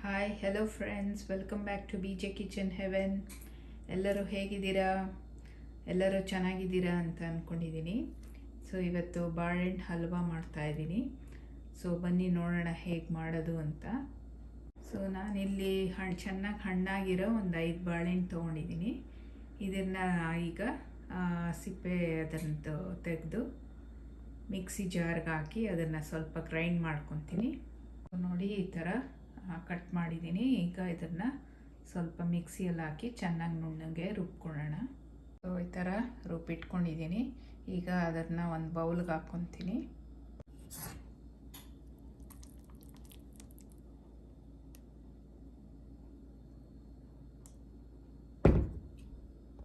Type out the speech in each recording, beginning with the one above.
Hi hello friends, welcome back to BJ kitchen heaven. ಎಲ್ಲರೂ ಹೇಗಿದ್ದೀರಾ? ಎಲ್ಲರೂ ಚೆನ್ನಾಗಿದ್ದೀರಾ ಅಂತ ಅಂದ್ಕೊಂಡಿದ್ದೀನಿ. ಸೊ ಇವತ್ತು ಬಾಳೆಹಣ್ಣು ಹಲ್ವಾ ಮಾಡ್ತಾಯಿದ್ದೀನಿ. ಸೊ ಬನ್ನಿ ನೋಡೋಣ ಹೇಗೆ ಮಾಡೋದು ಅಂತ. ಸೊ ನಾನಿಲ್ಲಿ ಚೆನ್ನಾಗಿ ಹಣ್ಣಾಗಿರೋ ಒಂದು 5 ಬಾಳೆಹಣ್ಣು ತೊಗೊಂಡಿದ್ದೀನಿ. ಇದನ್ನು ಈಗ ಸಿಪ್ಪೆ ಅದನ್ನು ತೆಗೆದು ಮಿಕ್ಸಿ ಜಾರ್ಗೆ ಹಾಕಿ ಅದನ್ನು ಸ್ವಲ್ಪ ಗ್ರೈಂಡ್ ಮಾಡ್ಕೊತೀನಿ. ನೋಡಿ ಈ ಥರ ಕಟ್ ಮಾಡಿದ್ದೀನಿ. ಈಗ ಇದನ್ನು ಸ್ವಲ್ಪ ಮಿಕ್ಸಿಯಲ್ಲಿ ಹಾಕಿ ಚೆನ್ನಾಗಿ ನುಣ್ಣಗೆ ರುಬ್ಕೊಳ್ಳೋಣ. ಸೊ ಈ ಥರ ರುಬ್ಬಿಟ್ಕೊಂಡಿದ್ದೀನಿ. ಈಗ ಅದನ್ನು ಒಂದು ಬೌಲ್ಗೆ ಹಾಕ್ಕೊತೀನಿ.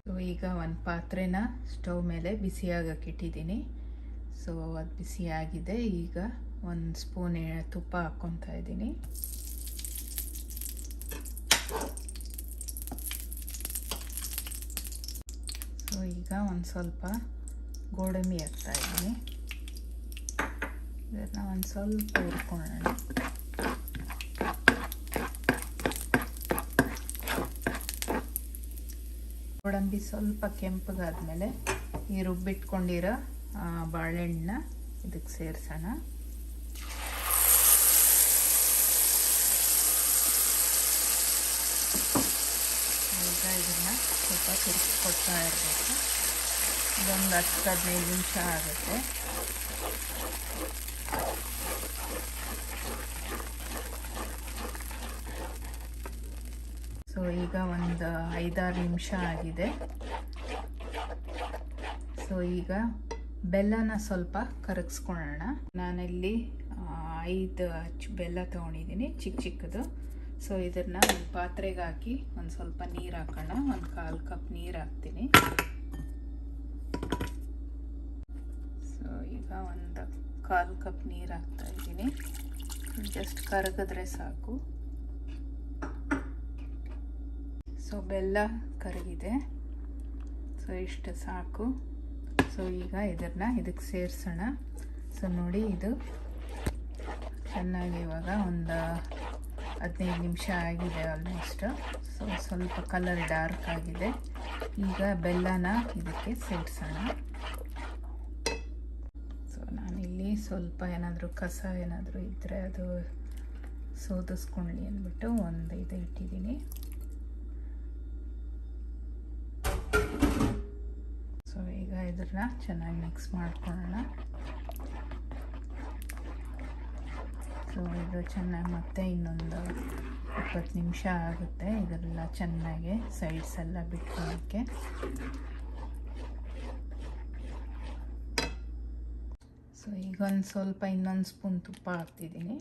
ಸೊ ಈಗ ಒಂದು ಪಾತ್ರೆನ ಸ್ಟವ್ ಮೇಲೆ ಬಿಸಿಯಾಗಕ್ಕೆ ಇಟ್ಟಿದ್ದೀನಿ. ಸೊ ಅದು ಬಿಸಿಯಾಗಿದೆ. ಈಗ 1 ಸ್ಪೂನ್ ತುಪ್ಪ ಹಾಕ್ಕೊತಾ ಇದ್ದೀನಿ. ಸೊ ಈಗ ಒಂದು ಸ್ವಲ್ಪ ಗೋಡಂಬಿ ಹಾಕ್ತಾ ಇದ್ದೀನಿ. ಇದನ್ನು ಒಂದು ಸ್ವಲ್ಪ ಹುರ್ಕೊಳ್ಳೋಣ. ಗೋಡಂಬಿ ಸ್ವಲ್ಪ ಕೆಂಪಗಾದ್ಮೇಲೆ ಈ ರುಬ್ಬಿಟ್ಕೊಂಡಿರೋ ಬಾಳೆಹಣ್ಣನ್ನ ಇದಕ್ಕೆ ಸೇರಿಸೋಣ. ಈಗ ಇದನ್ನು ಸ್ವಲ್ಪ ತಿರುಗಿಸ್ಕೊಡ್ತಾ ಇರಬೇಕು. ಇದೊಂದು 10-15 ನಿಮಿಷ ಆಗುತ್ತೆ. ಸೊ ಈಗ ಒಂದು 5-6 ನಿಮಿಷ ಆಗಿದೆ. ಸೊ ಈಗ ಬೆಲ್ಲನ ಸ್ವಲ್ಪ ಕರಗಿಸ್ಕೊಳ್ಳೋಣ. ನಾನಿಲ್ಲಿ 5 ಅಚ್ಚು ಬೆಲ್ಲ ತೊಗೊಂಡಿದ್ದೀನಿ, ಚಿಕ್ಕದು. ಸೊ ಇದನ್ನು ಒಂದು ಪಾತ್ರೆಗೆ ಹಾಕಿ ಒಂದು ಸ್ವಲ್ಪ ನೀರು ಹಾಕೋಣ. ಒಂದು 1/4 ಕಪ್ ನೀರು ಹಾಕ್ತೀನಿ. ಸೊ ಈಗ ಒಂದು 1/4 ಕಪ್ ನೀರು ಹಾಕ್ತಾ ಇದ್ದೀನಿ. ಜಸ್ಟ್ ಕರಗಿದ್ರೆ ಸಾಕು. ಸೊ ಬೆಲ್ಲ ಕರಗಿದೆ. ಸೊ ಇಷ್ಟು ಸಾಕು. ಸೊ ಈಗ ಇದಕ್ಕೆ ಸೇರಿಸೋಣ. ಸೊ ನೋಡಿ, ಇದು ಚೆನ್ನಾಗಿ ಇವಾಗ ಒಂದು 15 ನಿಮಿಷ ಆಗಿದೆ ಆಲ್ಮೋಸ್ಟ್. ಸೊ ಸ್ವಲ್ಪ ಕಲರ್ ಡಾರ್ಕ್ ಆಗಿದೆ. ಈಗ ಬೆಲ್ಲನ ಇದಕ್ಕೆ ಸೇರಿಸೋಣ. ಸೊ ನಾನಿಲ್ಲಿ ಸ್ವಲ್ಪ ಏನಾದರೂ ಕಸ ಏನಾದರೂ ಇದ್ದರೆ ಅದು ಸೋದಿಸ್ಕೊಳ್ಳಿ ಅಂದ್ಬಿಟ್ಟು ಒಂದು ಇದು ಇಟ್ಟಿದ್ದೀನಿ. ಸೊ ಈಗ ಇದನ್ನ ಚೆನ್ನಾಗಿ ಮಿಕ್ಸ್ ಮಾಡ್ಕೊಳ್ಳೋಣ. ಸೊ ಇದು ಚೆನ್ನಾಗಿ ಮತ್ತೆ ಇನ್ನೊಂದು 20 ನಿಮಿಷ ಆಗುತ್ತೆ. ಇದೆಲ್ಲ ಚೆನ್ನಾಗಿ ಸೈಡ್ಸ್ ಎಲ್ಲ ಬಿಟ್ಕೊಳ್ಳೋಕ್ಕೆ. ಸೊ ಈಗ ಸ್ವಲ್ಪ ಇನ್ನೊಂದು ಸ್ಪೂನ್ ತುಪ್ಪ ಹಾಕ್ತಿದ್ದೀನಿ.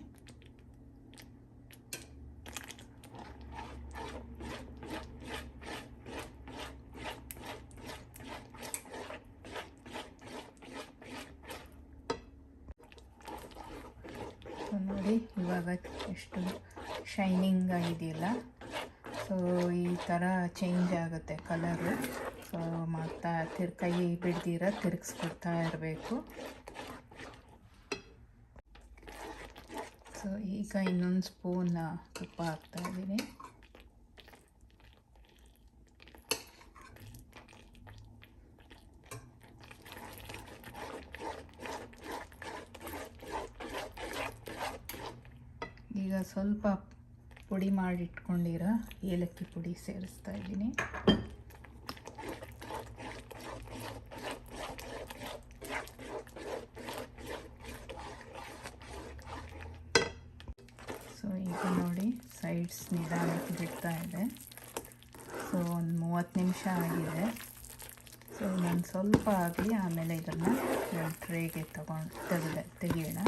ನೋಡಿ ಇವಾಗ ಎಷ್ಟು ಶೈನಿಂಗ್ ಆಗಿದೆಯಲ್ಲ. ಸೊ ಈ ಥರ ಚೇಂಜ್ ಆಗುತ್ತೆ ಕಲರು. ಸೊ ಮಾಡ್ತಾ ಕೈ ಬಿಡ್ದಿರ ತಿರುಗಿಸ್ಕೊಡ್ತಾ ಇರಬೇಕು. ಸೊ ಈಗ ಇನ್ನೊಂದು ಸ್ಪೂನ್ ತುಪ್ಪ ಹಾಕ್ತಾ ಇದ್ದೀನಿ. ಈಗ ಸ್ವಲ್ಪ ಪುಡಿ ಮಾಡಿಟ್ಕೊಂಡಿರೋ ಏಲಕ್ಕಿ ಪುಡಿ ಸೇರಿಸ್ತಾ ಇದ್ದೀನಿ. ಸೊ ಈಗ ನೋಡಿ ಸೈಡ್ಸ್ ನಿಧಾನಕ್ಕೆ ಬಿಡ್ತಾ ಇದೆ. ಸೊ ಒಂದು 30 ನಿಮಿಷ ಆಗಿದೆ. ಸೊ ಇನ್ನೊಂದು ಸ್ವಲ್ಪ ಆಗಲಿ, ಆಮೇಲೆ ಇದನ್ನು ಟ್ರೇಗೆ ತೆಗಿಯೋಣ.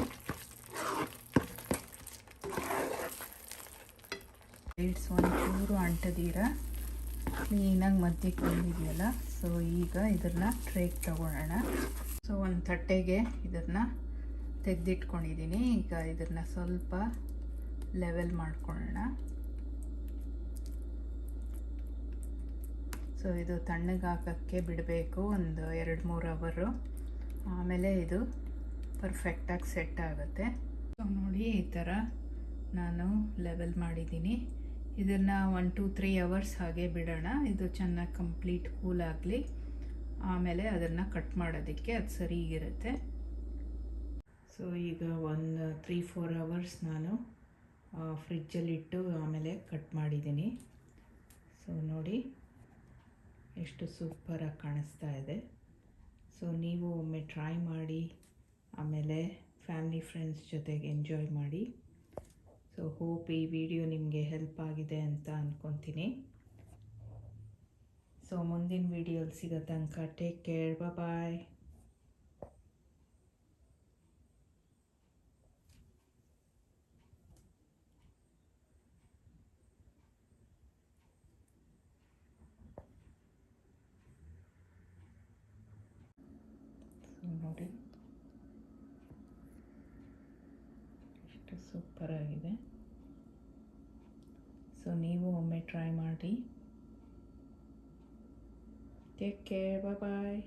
ಸೈಡ್ಸ್ ಒಂಚೂರು ಅಂಟದೀರ ಕ್ಲೀನಾಗಿ ಮಧ್ಯಕ್ಕೆ ಬಂದಿದೆಯಲ್ಲ. ಸೊ ಈಗ ಇದನ್ನು ಟ್ರೇಗೆ ತಗೊಳ್ಳೋಣ. ಸೊ ಒಂದು ತಟ್ಟೆಗೆ ಇದನ್ನು ತೆಗೆದಿಟ್ಕೊಂಡಿದ್ದೀನಿ. ಈಗ ಇದನ್ನು ಸ್ವಲ್ಪ ಲೆವೆಲ್ ಮಾಡ್ಕೊಳ್ಳೋಣ. ಸೊ ಇದು ತಣ್ಣಗೆ ಹಾಕೋಕ್ಕೆ ಬಿಡಬೇಕು ಒಂದು 2-3 ಅವರು. ಆಮೇಲೆ ಇದು ಪರ್ಫೆಕ್ಟಾಗಿ ಸೆಟ್ ಆಗುತ್ತೆ. ಸೊ ನೋಡಿ ಈ ಥರ ನಾನು ಲೆವೆಲ್ ಮಾಡಿದ್ದೀನಿ. ಇದನ್ನು 1-2-3 ಅವರ್ಸ್ ಹಾಗೆ ಬಿಡೋಣ. ಇದು ಚೆನ್ನಾಗಿ ಕಂಪ್ಲೀಟ್ ಕೂಲ್ ಆಗಲಿ, ಆಮೇಲೆ ಅದನ್ನು ಕಟ್ ಮಾಡೋದಕ್ಕೆ ಅದು ಸರಿಗಿರುತ್ತೆ. ಸೊ ಈಗ 3-4 ಅವರ್ಸ್ ನಾನು ಫ್ರಿಜ್ಜಲ್ಲಿಟ್ಟು ಆಮೇಲೆ ಕಟ್ ಮಾಡಿದ್ದೀನಿ. ಸೊ ನೋಡಿ ಎಷ್ಟು ಸೂಪರಾಗಿ ಕಾಣಿಸ್ತಾ ಇದೆ. ಸೊ ನೀವು ಒಮ್ಮೆ ಟ್ರೈ ಮಾಡಿ, ಆಮೇಲೆ ಫ್ಯಾಮಿಲಿ ಫ್ರೆಂಡ್ಸ್ ಜೊತೆಗೆ ಎಂಜಾಯ್ ಮಾಡಿ. ಸೊ ಹೋಪ್ ಈ ವಿಡಿಯೋ ನಿಮಗೆ ಹೆಲ್ಪ್ ಆಗಿದೆ ಅಂತ ಅಂದ್ಕೊತೀನಿ. ಸೊ ಮುಂದಿನ ವಿಡಿಯೋಲಿ ಸಿಗೋ ತನಕ ಟೇಕ್ ಕೇರ್, ಬಾಯ್. ನೋಡಿ ಎಷ್ಟು ಸೂಪರಾಗಿದೆ. ಸೊ ನೀವು ಒಮ್ಮೆ ಟ್ರೈ ಮಾಡಿ. ಟೇಕ್ ಕೇರ್, ಬಾಯ್.